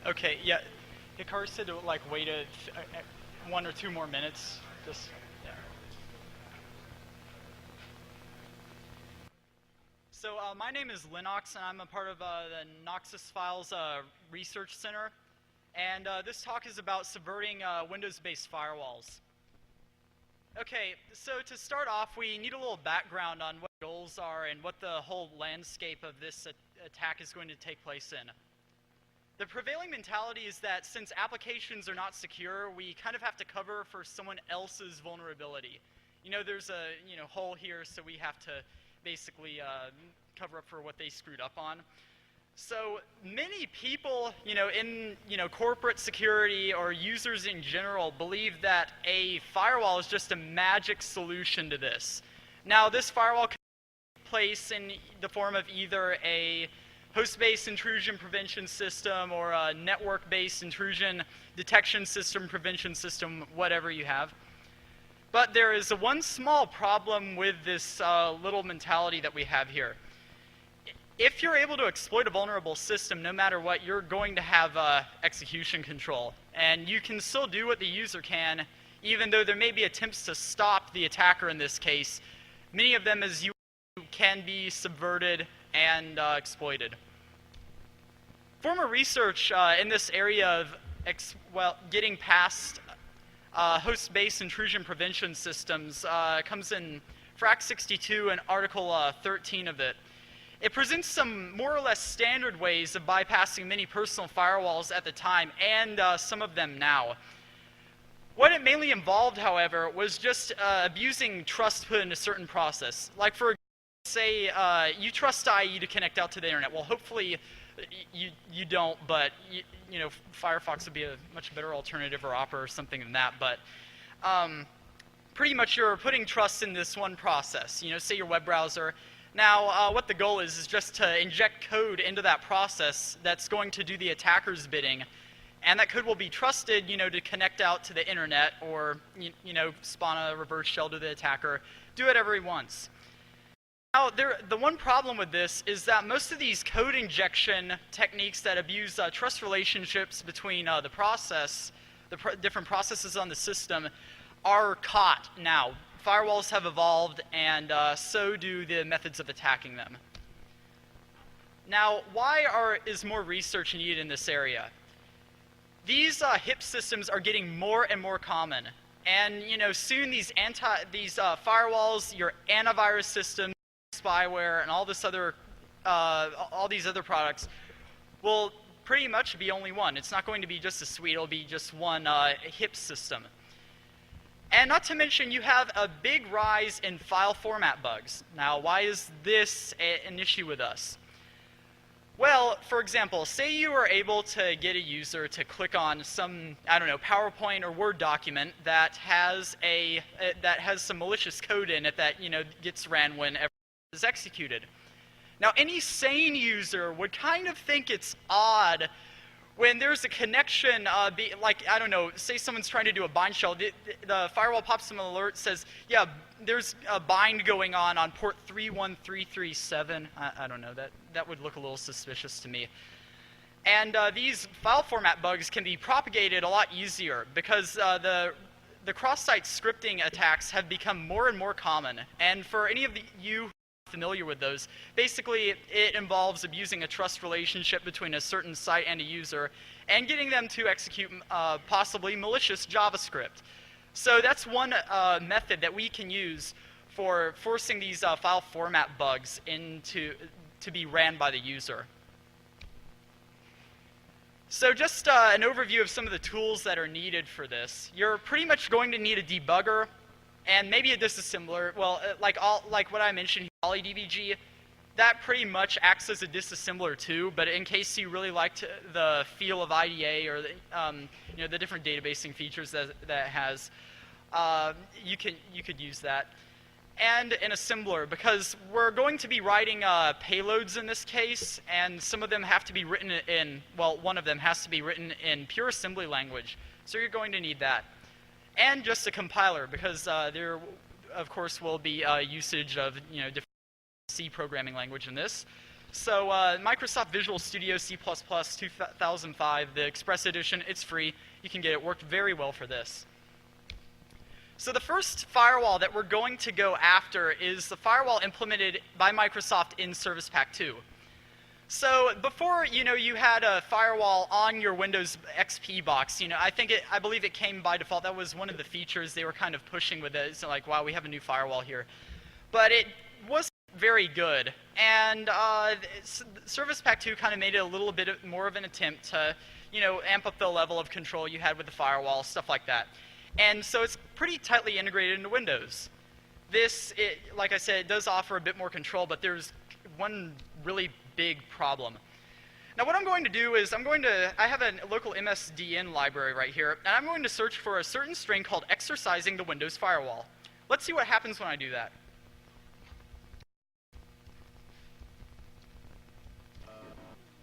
Okay, yeah. Hikaru said to like wait 1 or 2 more minutes. Just yeah. So my name is Lin0xx, and I'm a part of the 0xx Files Research Center. And this talk is about subverting Windows-based firewalls. Okay, so to start off, we need a little background on what goals are and what the whole landscape of this attack is going to take place in. The prevailing mentality is that since applications are not secure, we kind of have to cover for someone else's vulnerability. You know, there's a hole here, so we have to basically cover up for what they screwed up on. So many people, in corporate security or users in general believe that a firewall is just a magic solution to this. Now, this firewall can take place in the form of either a host-based intrusion prevention system or a network-based intrusion detection system, prevention system, whatever you have. But there is one small problem with this little mentality that we have here. If you're able to exploit a vulnerable system, no matter what, you're going to have execution control. And you can still do what the user can, even though there may be attempts to stop the attacker in this case. Many of them, as you can be subverted and exploited. Former research in this area of getting past host-based intrusion prevention systems comes in FRAC 62 and Article 13 of it. It presents some more or less standard ways of bypassing many personal firewalls at the time, and some of them now. What it mainly involved, however, was just abusing trust put in a certain process. Like, for say, you trust IE to connect out to the internet. Well, hopefully you don't, but Firefox would be a much better alternative, or Opera or something than that. But pretty much you're putting trust in this one process. Say your web browser. Now, what the goal is just to inject code into that process that's going to do the attacker's bidding, and that code will be trusted, to connect out to the internet or spawn a reverse shell to the attacker, do whatever he wants. Now, the one problem with this is that most of these code injection techniques that abuse trust relationships between the different processes on the system are caught now. Firewalls have evolved, and so do the methods of attacking them. Now, why is more research needed in this area? These HIP systems are getting more and more common, and soon these firewalls, your antivirus systems, spyware, and all these other products will pretty much be only one. It's not going to be just a suite; it'll be just one HIP system. And not to mention, you have a big rise in file format bugs. Now, why is this an issue with us? Well, for example, say you were able to get a user to click on some, PowerPoint or Word document that has some malicious code in it that, gets ran whenever it is executed. Now, any sane user would kind of think it's odd when there's a connection, say someone's trying to do a bind shell, the firewall pops them an alert, says, yeah, there's a bind going on port 31337. I don't know, that would look a little suspicious to me. And these file format bugs can be propagated a lot easier because the cross-site scripting attacks have become more and more common. And for any of you familiar with those, basically it involves abusing a trust relationship between a certain site and a user and getting them to execute possibly malicious JavaScript. So that's one method that we can use for forcing these file format bugs to be ran by the user. So just an overview of some of the tools that are needed for this. You're pretty much going to need a debugger, and maybe a disassembler. Well, like what I mentioned, DBG, that pretty much acts as a disassembler too. But in case you really liked the feel of IDA or the different databasing features that it has, you could use that. And an assembler, because we're going to be writing payloads in this case, and some of them have to be written one of them has to be written in pure assembly language. So you're going to need that. And just a compiler, because there, of course, will be usage of different C programming language in this. So Microsoft Visual Studio C++ 2005, the Express Edition, it's free. You can get it. Worked very well for this. So the first firewall that we're going to go after is the firewall implemented by Microsoft in Service Pack 2. So before, you had a firewall on your Windows XP box. I believe it came by default. That was one of the features they were kind of pushing with it. It's like, wow, we have a new firewall here. But it wasn't very good. And Service Pack 2 kind of made it a little bit more of an attempt to, amp up the level of control you had with the firewall, stuff like that. And so it's pretty tightly integrated into Windows. Like I said, it does offer a bit more control, but there's one really big problem. Now what I'm going to do is I have a local MSDN library right here, and I'm going to search for a certain string called exercising the Windows firewall. Let's see what happens when I do that.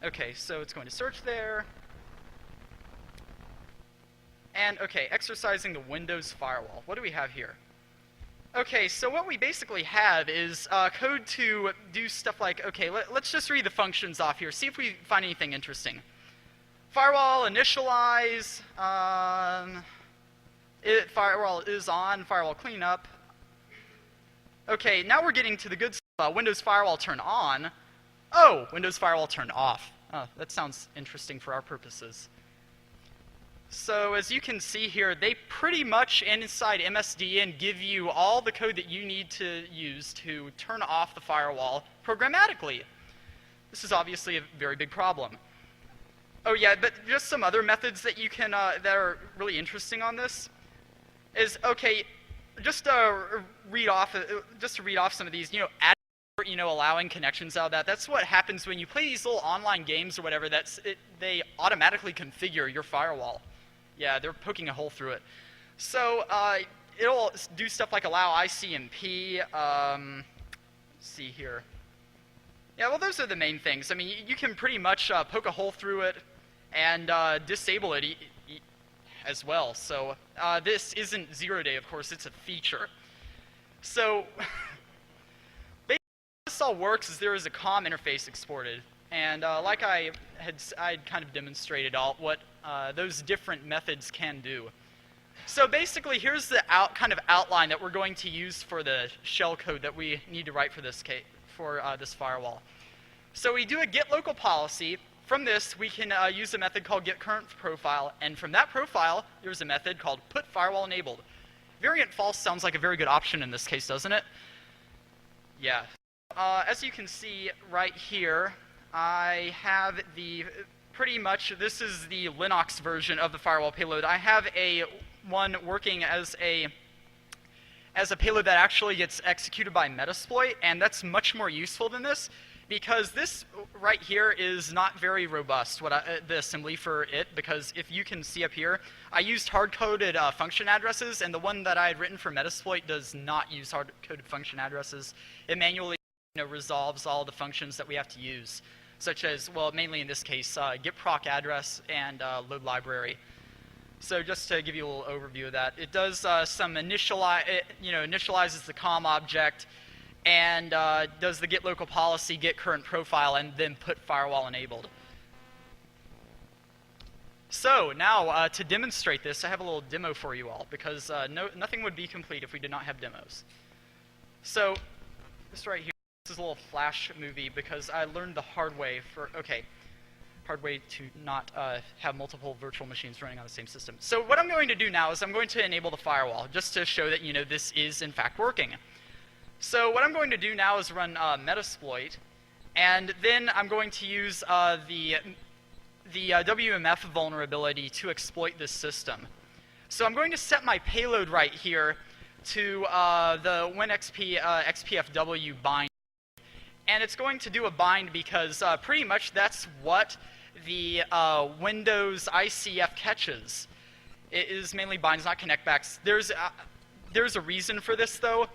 Okay, so it's going to search there. And okay, exercising the Windows firewall. What do we have here? Okay, so what we basically have is code to do stuff like, okay, let's just read the functions off here, see if we find anything interesting. Firewall initialize, firewall is on, firewall cleanup. Okay, now we're getting to the good stuff. Windows firewall turn on. Oh, Windows firewall turn off. Oh, that sounds interesting for our purposes. So as you can see here, they pretty much inside MSDN give you all the code that you need to use to turn off the firewall programmatically. This is obviously a very big problem. Oh yeah, but just some other methods that you can that are really interesting on this is, okay, just to read off some of these, allowing connections out of that. That's what happens when you play these little online games or whatever. They automatically configure your firewall. Yeah, they're poking a hole through it. So it'll do stuff like allow ICMP. Let's see here. Yeah, well, those are the main things. I mean, you can pretty much poke a hole through it and disable it as well. So this isn't zero-day, of course. It's a feature. So basically, how this all works is there is a COM interface exported. And like I'd kind of demonstrated what those different methods can do. So basically, here's the kind of outline that we're going to use for the shell code that we need to write for this this firewall. So we do a get local policy. From this, we can use a method called get current profile, and from that profile, there's a method called put firewall enabled. Variant false sounds like a very good option in this case, doesn't it? Yeah. As you can see right here, I have this is the Lin0xx version of the firewall payload. I have one working as a payload that actually gets executed by Metasploit, and that's much more useful than this, because this right here is not very robust, the assembly for it, because if you can see up here, I used hard-coded function addresses, and the one that I had written for Metasploit does not use hard-coded function addresses. It manually resolves all the functions that we have to use, such as, well, mainly in this case, get proc address and load library. So just to give you a little overview of that, it does some initializes the COM object, and does the get local policy, get current profile, and then put firewall enabled. So now to demonstrate this, I have a little demo for you all, because nothing would be complete if we did not have demos. So this right here. This is a little flash movie because I learned the hard way to not have multiple virtual machines running on the same system. So what I'm going to do now is I'm going to enable the firewall just to show that this is in fact working. So what I'm going to do now is run Metasploit, and then I'm going to use the WMF vulnerability to exploit this system. So I'm going to set my payload right here to the Lin0xx XPFW bind. And it's going to do a bind because pretty much that's what the Windows ICF catches. It is mainly binds, not connectbacks. There's a reason for this, though,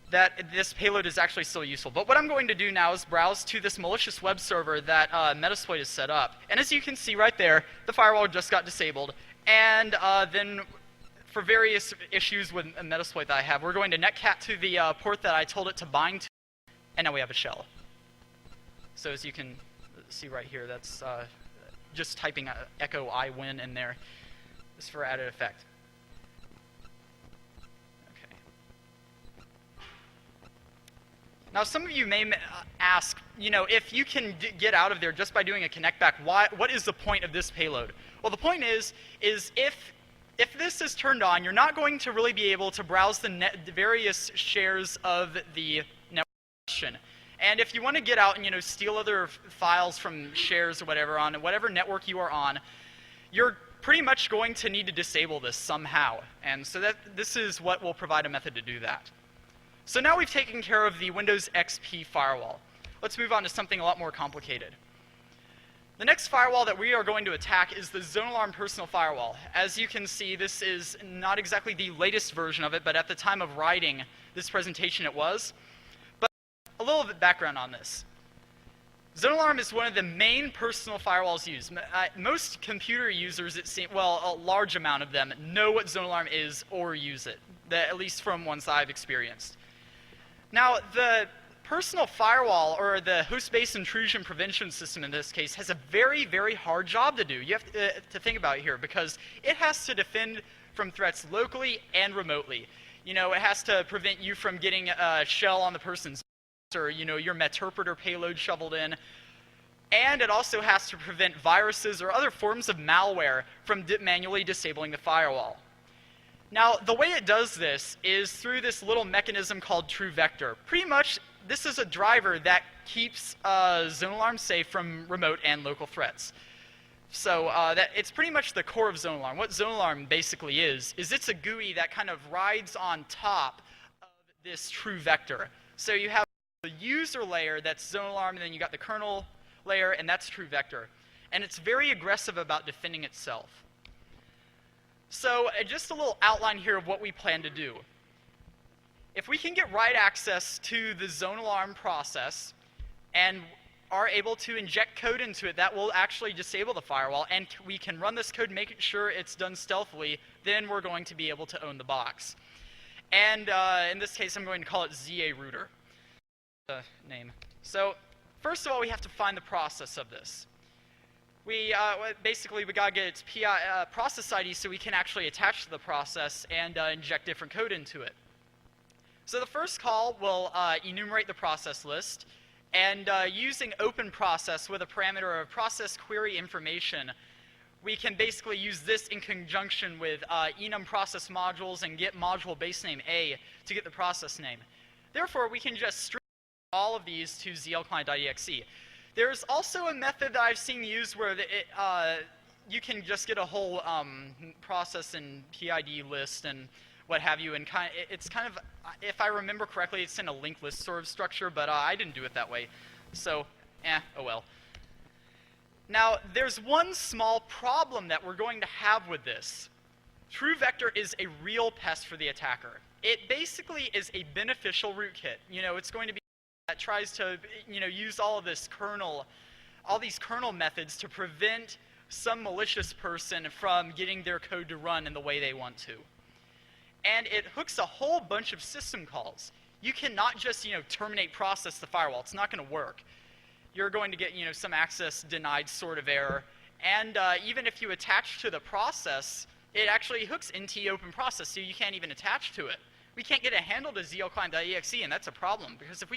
that this payload is actually still useful. But what I'm going to do now is browse to this malicious web server that Metasploit has set up. And as you can see right there, the firewall just got disabled. And then for various issues with Metasploit that I have, we're going to netcat to the port that I told it to bind to. And now we have a shell. So as you can see right here, that's just typing echo iwin in there, just for added effect. Okay. Now some of you may ask, if you can get out of there just by doing a connect back, what is the point of this payload? Well, the point is if this is turned on, you're not going to really be able to browse the various shares of the network. And if you want to get out and steal other files from shares or whatever on whatever network you are on, you're pretty much going to need to disable this somehow. And so this is what will provide a method to do that. So now we've taken care of the Windows XP firewall. Let's move on to something a lot more complicated. The next firewall that we are going to attack is the ZoneAlarm Personal Firewall. As you can see, this is not exactly the latest version of it, but at the time of writing this presentation it was. But a little bit of background on this. ZoneAlarm is one of the main personal firewalls used. Most computer users, well, a large amount of them, know what ZoneAlarm is or use it, at least from ones I've experienced. Now, the personal firewall, or the host-based intrusion prevention system in this case, has a very, very hard job to do. You have to think about it here, because it has to defend from threats locally and remotely. It has to prevent you from getting a shell on the person's or your meterpreter payload shoveled in. And it also has to prevent viruses or other forms of malware from manually disabling the firewall. Now, the way it does this is through this little mechanism called TrueVector. Pretty much, this is a driver that keeps ZoneAlarm safe from remote and local threats. So it's pretty much the core of ZoneAlarm. What ZoneAlarm basically is it's a GUI that kind of rides on top of this TrueVector. So you have the user layer, that's ZoneAlarm, and then you got the kernel layer, and that's TrueVector. And it's very aggressive about defending itself. So just a little outline here of what we plan to do. If we can get write access to the ZoneAlarm process and are able to inject code into it that will actually disable the firewall, and we can run this code, making sure it's done stealthily, then we're going to be able to own the box. And in this case, I'm going to call it ZA Router. The name. So first of all, we have to find the process of this. Basically, we got to get its process ID so we can actually attach to the process and inject different code into it. So the first call will enumerate the process list, and using open process with a parameter of process query information, we can basically use this in conjunction with enum process modules and get module base name A to get the process name. Therefore, we can just string all of these to zlclient.exe. There's also a method that I've seen used where you can just get a whole process and PID list and what have you, and it's kind of, if I remember correctly, it's in a linked list sort of structure, but I didn't do it that way. So, oh well. Now, there's one small problem that we're going to have with this. TrueVector is a real pest for the attacker. It basically is a beneficial rootkit. It's going to be that tries to, use all these kernel methods to prevent some malicious person from getting their code to run in the way they want to. And it hooks a whole bunch of system calls. You cannot just, terminate process the firewall. It's not going to work. You're going to get, some access denied sort of error. And even if you attach to the process, it actually hooks NT open process, so you can't even attach to it. We can't get a handle to zlclient.exe, and that's a problem, because if we